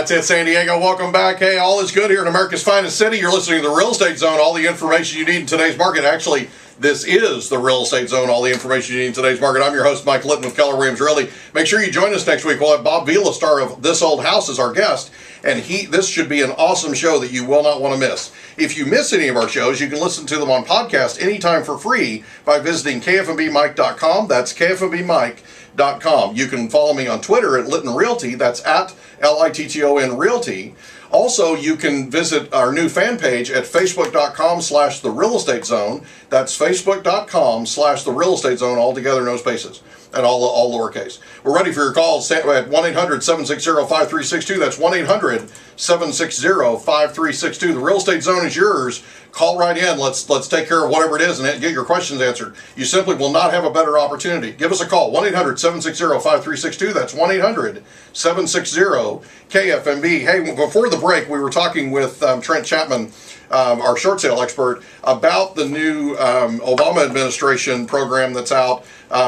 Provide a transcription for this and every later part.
That's it, San Diego. Welcome back. Hey, all is good here in America's finest city. You're listening to the Real Estate Zone. All the information you need in today's market. Actually, this is the Real Estate Zone. All the information you need in today's market. I'm your host, Mike Litton with Keller Williams Realty. Make sure you join us next week. We'll have Bob Vila, star of This Old House, as our guest. And this should be an awesome show that you will not want to miss. If you miss any of our shows, you can listen to them on podcast anytime for free by visiting KFMBMike.com. That's KFMBMike.com. You can follow me on Twitter at Litton Realty. That's at Litton Realty. Also, you can visit our new fan page at Facebook.com/The Real Estate Zone. That's Facebook.com/The Real Estate Zone, all together, no spaces, and all lowercase. We're ready for your calls at 1-800-760-5362. That's 1-800-760-5362. The Real Estate Zone is yours. Call right in. Let's take care of whatever it is and get your questions answered. You simply will not have a better opportunity. Give us a call, 1-800-760-5362. That's 1-800-760-KFMB. Hey, before the break, we were talking with Trent Chapman, our short sale expert, about the new Obama administration program that's out,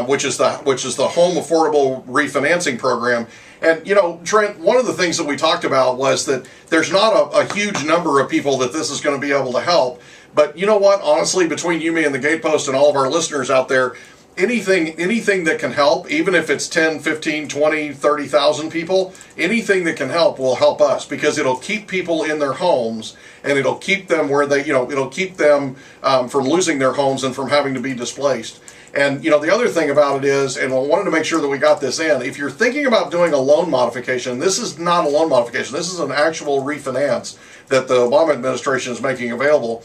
which is the Home Affordable Refinancing Program. And, you know, Trent, one of the things that we talked about was that there's not a huge number of people that this is going to be able to help. But you know what? Honestly, between you, me, and the Gatepost and all of our listeners out there, anything that can help, even if it's 10, 15, 20, 30,000 people, anything that can help will help us, because it'll keep people in their homes and it'll keep them where they, it'll keep them from losing their homes and from having to be displaced. And, the other thing about it is, and I wanted to make sure that we got this in, if you're thinking about doing a loan modification, this is not a loan modification, this is an actual refinance that the Obama administration is making available.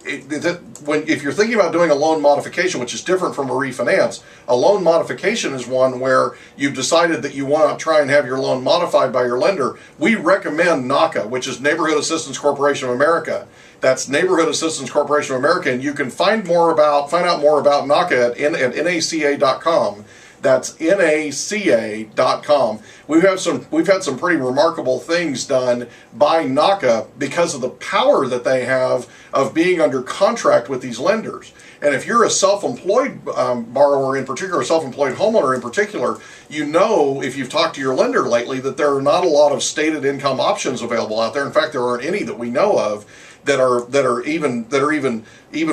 If you're thinking about doing a loan modification, which is different from a refinance, a loan modification is one where you've decided that you want to try and have your loan modified by your lender. We recommend NACA, which is Neighborhood Assistance Corporation of America. That's Neighborhood Assistance Corporation of America, and you can find out more about NACA at NACA.com. That's NACA.com. We've had some pretty remarkable things done by NACA because of the power that they have of being under contract with these lenders. And if you're a self-employed borrower in particular, a self-employed homeowner in particular, if you've talked to your lender lately, that there are not a lot of stated income options available out there. In fact, there aren't any that we know of that are even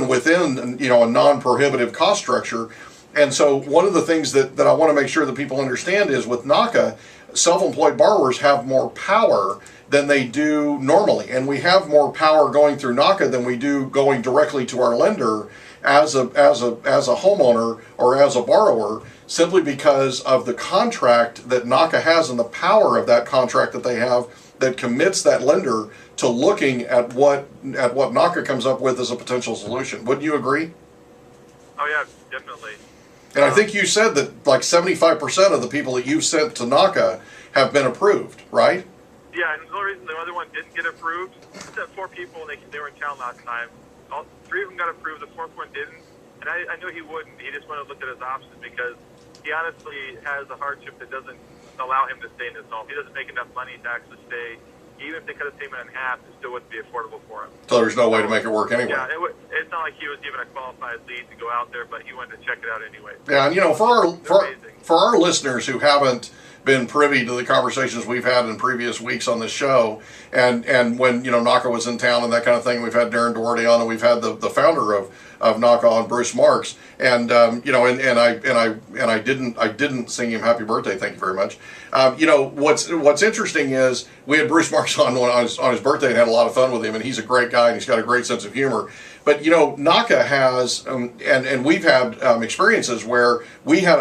within a non-prohibitive cost structure. And so one of the things that I want to make sure that people understand is with NACA, self-employed borrowers have more power than they do normally. And we have more power going through NACA than we do going directly to our lender as a homeowner or as a borrower, simply because of the contract that NACA has and the power of that contract that they have that commits that lender to looking at what NACA comes up with as a potential solution. Wouldn't you agree? Oh yeah, definitely. And I think you said that like 75% of the people that you've sent to NACA have been approved, right? Yeah, and the only reason the other one didn't get approved, I sent 4 people and they were in town last time. All 3 of them got approved, the 4th one didn't. And I knew he wouldn't. He just wanted to look at his options because he honestly has a hardship that doesn't allow him to stay in his home. He doesn't make enough money to actually stay. Even if they cut his payment in half, it still wouldn't be affordable for him. So there's no way to make it work anyway. Yeah, it's not like he was given a qualified lead to go out there, but he wanted to check it out anyway. Yeah, and for our listeners who haven't been privy to the conversations we've had in previous weeks on this show, and when NACA was in town and that kind of thing, we've had Darren Doherty on, and we've had the founder of NACA on, Bruce Marks, and I didn't sing him happy birthday. Thank you very much. What's interesting is we had Bruce Marks on his birthday and had a lot of fun with him, and he's a great guy and he's got a great sense of humor. But NACA has and we've had experiences where we had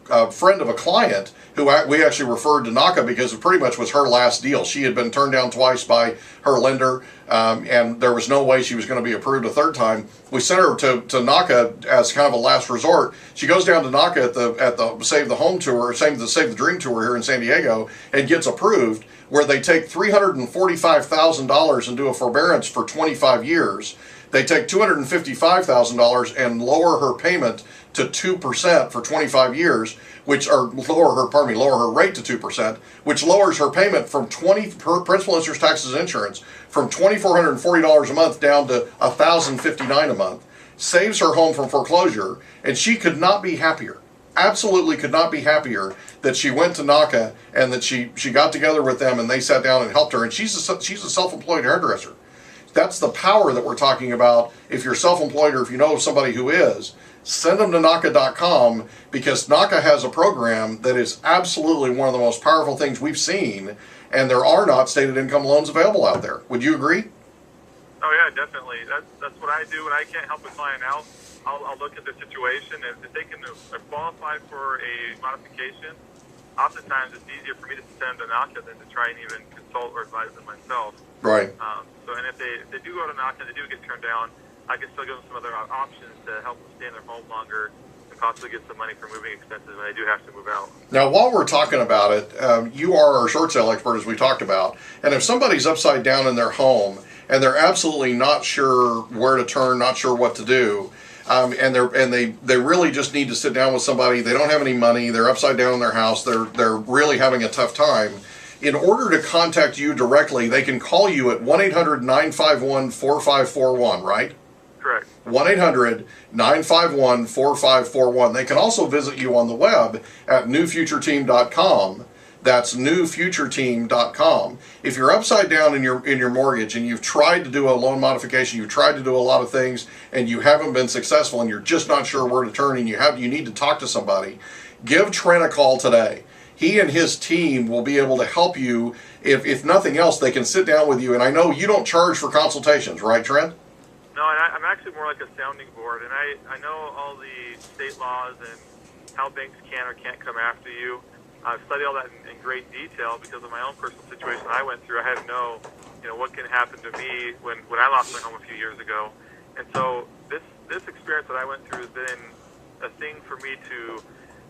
a friend of a client who we actually referred to NACA because it pretty much was her last deal. She had been turned down twice by her lender, and there was no way she was going to be approved a third time. We sent her to NACA as kind of a last resort. She goes down to NACA at the Save the Home tour, Save the Dream tour here in San Diego, and gets approved, where they take $345,000 and do a forbearance for 25 years. They take $255,000 and lower her payment to 2% for 25 years, lower her rate to 2%, which lowers her payment from her principal, interest, taxes, and insurance from $2,440 a month down to $1,059 a month. Saves her home from foreclosure, and she could not be happier. absolutely could not be happier that she went to NACA and that she got together with them and they sat down and helped her. And she's a self-employed hairdresser. That's the power that we're talking about. If you're self-employed or if you know somebody who is, send them to NACA.com, because NACA has a program that is absolutely one of the most powerful things we've seen, and there are not stated income loans available out there. Would you agree? Oh yeah, definitely. That's what I do when I can't help a client out. I'll look at the situation, and if they can qualify for a modification, oftentimes it's easier for me to send them to NACA than to try and even consult or advise them myself. Right. And if they do go to NACA and they do get turned down, I can still give them some other options to help them stay in their home longer and possibly get some money for moving expenses when they do have to move out. Now, while we're talking about it, you are our short sale expert, as we talked about. And if somebody's upside down in their home and they're absolutely not sure where to turn, not sure what to do, and they really just need to sit down with somebody, they don't have any money, they're upside down in their house, they're really having a tough time. In order to contact you directly, they can call you at 1-800-951-4541, right? Correct. 1-800-951-4541. They can also visit you on the web at newfutureteam.com. That's newfutureteam.com. If you're upside down in your mortgage and you've tried to do a loan modification, you've tried to do a lot of things and you haven't been successful and you're just not sure where to turn and you need to talk to somebody, give Trent a call today. He and his team will be able to help you. If nothing else, they can sit down with you. And I know you don't charge for consultations, right, Trent? No, and I'm actually more like a sounding board, and I know all the state laws and how banks can or can't come after you. I've studied all that in great detail because of my own personal situation I went through. I had to know, what can happen to me when I lost my home a few years ago. And so this experience that I went through has been a thing for me to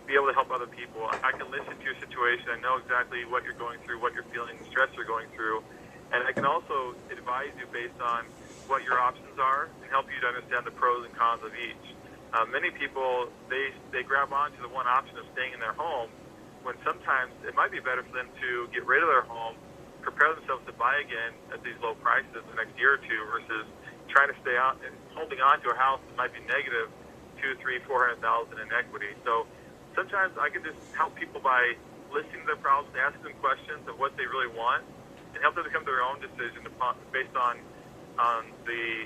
be able to help other people. I can listen to your situation. I know exactly what you're going through, what you're feeling, the stress you're going through, and I can also advise you based on what your options are and help you to understand the pros and cons of each. Many people, they grab onto the one option of staying in their home when sometimes it might be better for them to get rid of their home, prepare themselves to buy again at these low prices the next year or two versus trying to stay out and holding on to a house that might be negative $200,000, $300,000, $400,000 in equity. So sometimes I can just help people by listening to their problems, asking them questions of what they really want, and help them to come to their own decision based on the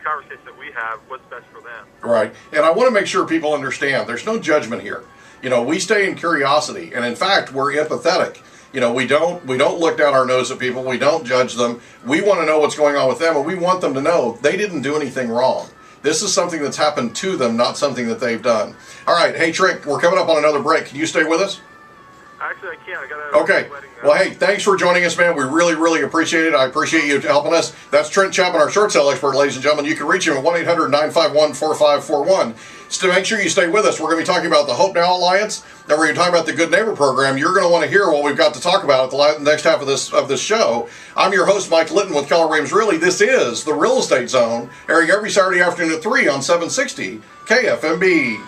conversation that we have, what's best for them. Right. And I want to make sure people understand there's no judgment here. We stay in curiosity, and in fact, we're empathetic. We don't look down our nose at people. We don't judge them. We want to know what's going on with them, and we want them to know they didn't do anything wrong. This is something that's happened to them, not something that they've done. All right. Hey, Trent, we're coming up on another break. Can you stay with us? Actually, I can't. I got to. Okay. Well, hey, thanks for joining us, man. We really, really appreciate it. I appreciate you helping us. That's Trent Chapman, our short sale expert, ladies and gentlemen. You can reach him at 1-800-951-4541. So make sure you stay with us. We're going to be talking about the Hope Now Alliance, and we're going to talk about the Good Neighbor program. You're going to want to hear what we've got to talk about at the next half of this show. I'm your host, Mike Litton with Keller Williams Realty. This is the Real Estate Zone, airing every Saturday afternoon at 3 on 760 KFMB.